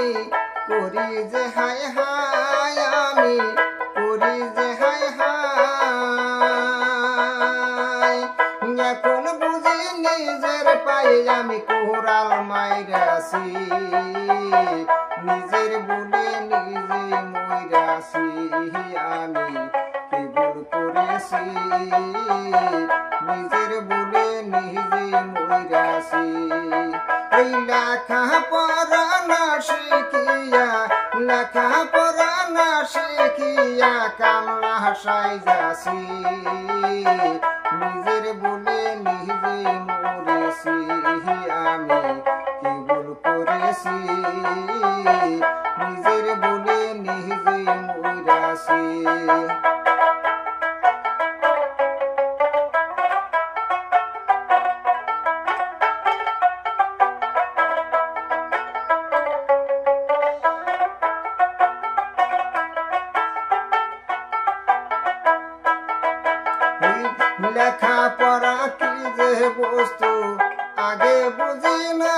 আমি করি যে হায় হায় আমি করি যে হায় হায় এখন বুঝি নিজের পায়ে আমি কোরাল মাইরাছি নিজের বলে নিজে মইরাছি আমি কি ভুল করেছি নিজের বলে নিজে মইরাছি ওই লেখা পড়া না শিখিয়া লেখা পড়া না শিখিয়া কামলা সাইজাছি নিজের বলে নিজে মরেছি আমি কি ভুল করেছি নিজের বলে নিজে মরেছি লেখা পড়া কি যে বস্তু আগে বুঝি না।